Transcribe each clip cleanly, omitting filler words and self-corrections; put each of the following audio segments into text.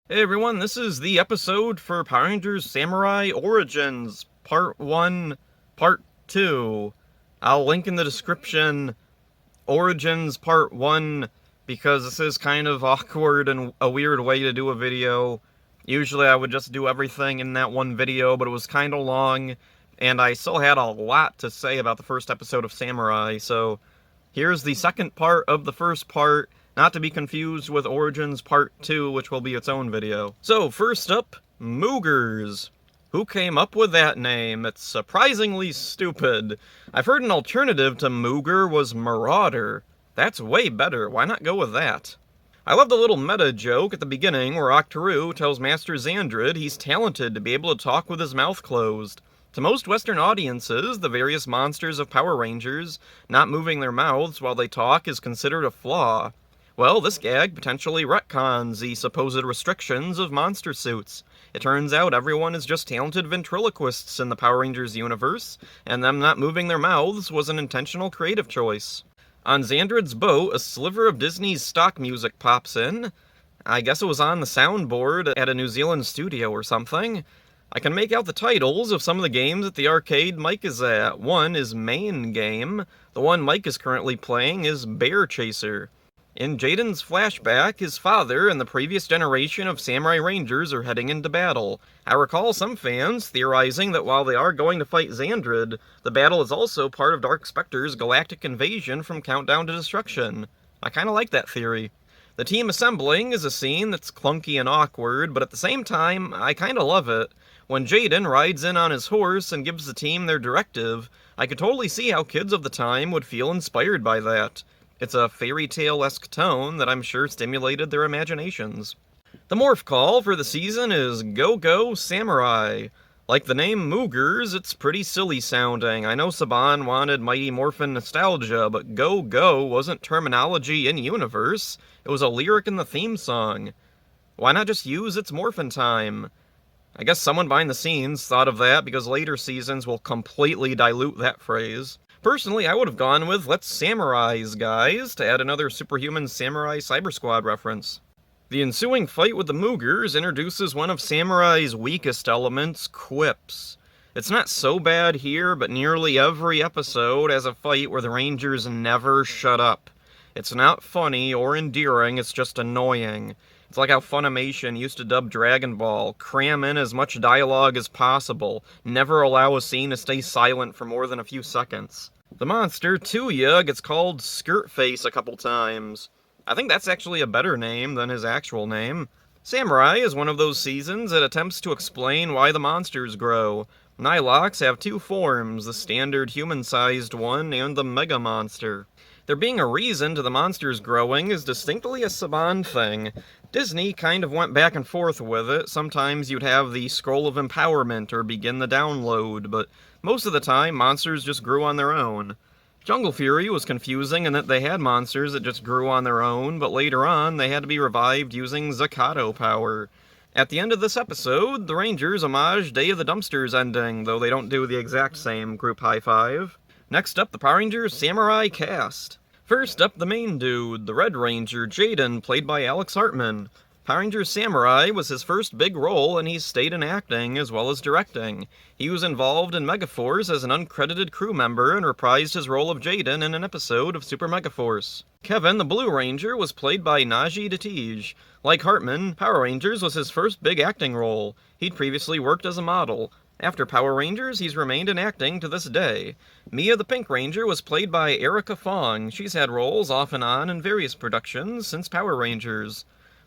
Hey everyone, this is the episode for Power Rangers Samurai Origins, Part 1, Part 2. I'll link in the description Origins Part 1 because this is kind of awkward and a weird way to do a video. Usually I would just do everything in that one video, but it was kind of long, and I still had a lot to say about the first episode of Samurai, so here's the second part of the first part, not to be confused with Origins Part 2, which will be its own video. So, first up, Moogers. Who came up with that name? It's surprisingly stupid. I've heard an alternative to Mooger was Marauder. That's way better, why not go with that? I love the little meta joke at the beginning where Octoroo tells Master Xandrid he's talented to be able to talk with his mouth closed. To most Western audiences, the various monsters of Power Rangers not moving their mouths while they talk is considered a flaw. Well, this gag potentially retcons the supposed restrictions of monster suits. It turns out everyone is just talented ventriloquists in the Power Rangers universe, and them not moving their mouths was an intentional creative choice. On Xandrid's boat, a sliver of Disney's stock music pops in. I guess it was on the soundboard at a New Zealand studio or something. I can make out the titles of some of the games that the arcade Mike is at. One is Main Game. The one Mike is currently playing is Bear Chaser. In Jaden's flashback, his father and the previous generation of Samurai Rangers are heading into battle. I recall some fans theorizing that while they are going to fight Xandrid, the battle is also part of Dark Specter's galactic invasion from Countdown to Destruction. I kinda like that theory. The team assembling is a scene that's clunky and awkward, but at the same time, I kinda love it. When Jaden rides in on his horse and gives the team their directive, I could totally see how kids of the time would feel inspired by that. It's a fairy tale-esque tone that I'm sure stimulated their imaginations. The morph call for the season is Go Go Samurai. Like the name Moogers, it's pretty silly sounding. I know Saban wanted Mighty Morphin nostalgia, but Go Go wasn't terminology in universe. It was a lyric in the theme song. Why not just use It's Morphin Time? I guess someone behind the scenes thought of that because later seasons will completely dilute that phrase. Personally, I would have gone with Let's Samurais, guys, to add another Superhuman Samurai Cyber Squad reference. The ensuing fight with the Moogers introduces one of Samurai's weakest elements, quips. It's not so bad here, but nearly every episode has a fight where the Rangers never shut up. It's not funny or endearing, it's just annoying. It's like how Funimation used to dub Dragon Ball, cram in as much dialogue as possible, never allow a scene to stay silent for more than a few seconds. The monster, Tuya, gets called Skirtface a couple times. I think that's actually a better name than his actual name. Samurai is one of those seasons that attempts to explain why the monsters grow. Nylox have two forms, the standard human-sized one and the Mega Monster. There being a reason to the monsters growing is distinctly a Saban thing. Disney kind of went back and forth with it. Sometimes you'd have the Scroll of Empowerment or Begin the Download, but most of the time monsters just grew on their own. Jungle Fury was confusing in that they had monsters that just grew on their own, but later on they had to be revived using Zakato power. At the end of this episode, the Rangers homage Day of the Dumpsters ending, though they don't do the exact same group high five. Next up, the Power Rangers Samurai cast. First up, the main dude, the Red Ranger, Jaden, played by Alex Hartman. Power Rangers Samurai was his first big role, and he's stayed in acting as well as directing. He was involved in Megaforce as an uncredited crew member and reprised his role of Jaden in an episode of Super Megaforce. Kevin, the Blue Ranger, was played by Naji Datij. Like Hartman, Power Rangers was his first big acting role. He'd previously worked as a model. After Power Rangers, he's remained in acting to this day. Mia the Pink Ranger was played by Erica Fong. She's had roles off and on in various productions since Power Rangers.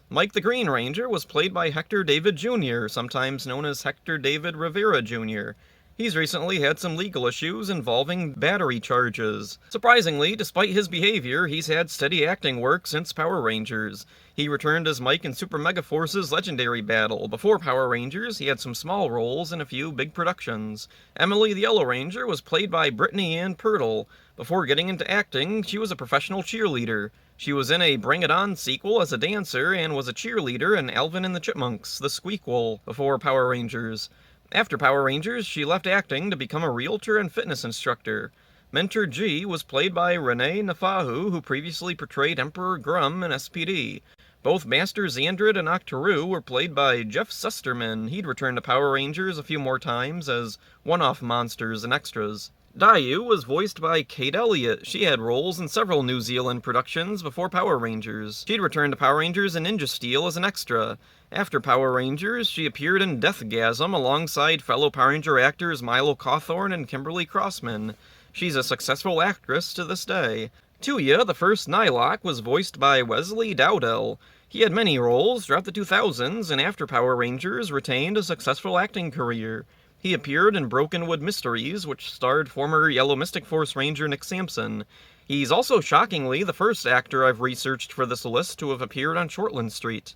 Mike the Green Ranger was played by Hector David Jr., sometimes known as Hector David Rivera Jr. He's recently had some legal issues involving battery charges. Surprisingly, despite his behavior, he's had steady acting work since Power Rangers. He returned as Mike in Super Megaforce's Legendary Battle. Before Power Rangers, he had some small roles in a few big productions. Emily the Yellow Ranger was played by Brittany Ann Pirtle. Before getting into acting, she was a professional cheerleader. She was in a Bring It On sequel as a dancer and was a cheerleader in Alvin and the Chipmunks, The Squeakquel, before Power Rangers. After Power Rangers, she left acting to become a realtor and fitness instructor. Mentor G was played by Renee Nafahu, who previously portrayed Emperor Grum in SPD. Both Master Xandrid and Octoroo were played by Jeff Sesterman. He'd returned to Power Rangers a few more times as one-off monsters and extras. Dayu was voiced by Kate Elliott. She had roles in several New Zealand productions before Power Rangers. She'd returned to Power Rangers and Ninja Steel as an extra. After Power Rangers, she appeared in Deathgasm alongside fellow Power Ranger actors Milo Cawthorn and Kimberly Crossman. She's a successful actress to this day. Tuya, the first Nylok, was voiced by Wesley Dowdell. He had many roles throughout the 2000s, and after Power Rangers, retained a successful acting career. He appeared in Brokenwood Mysteries, which starred former Yellow Mystic Force Ranger Nick Sampson. He's also, shockingly, the first actor I've researched for this list to have appeared on Shortland Street.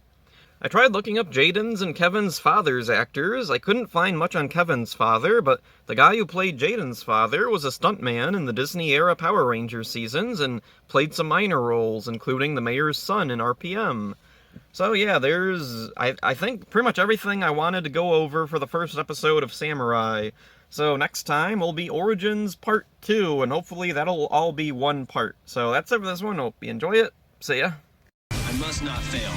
I tried looking up Jaden's and Kevin's father's actors. I couldn't find much on Kevin's father, but the guy who played Jaden's father was a stuntman in the Disney-era Power Rangers seasons and played some minor roles, including the mayor's son in RPM. So yeah, there's, I think, pretty much everything I wanted to go over for the first episode of Samurai. So next time will be Origins Part 2, and hopefully that'll all be one part. So that's it for this one. Hope you enjoy it. See ya. I must not fail.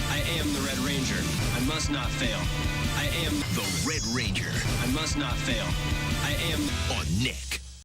I am the Red Ranger. I must not fail. I am The Red Ranger. I must not fail. I am On Nick.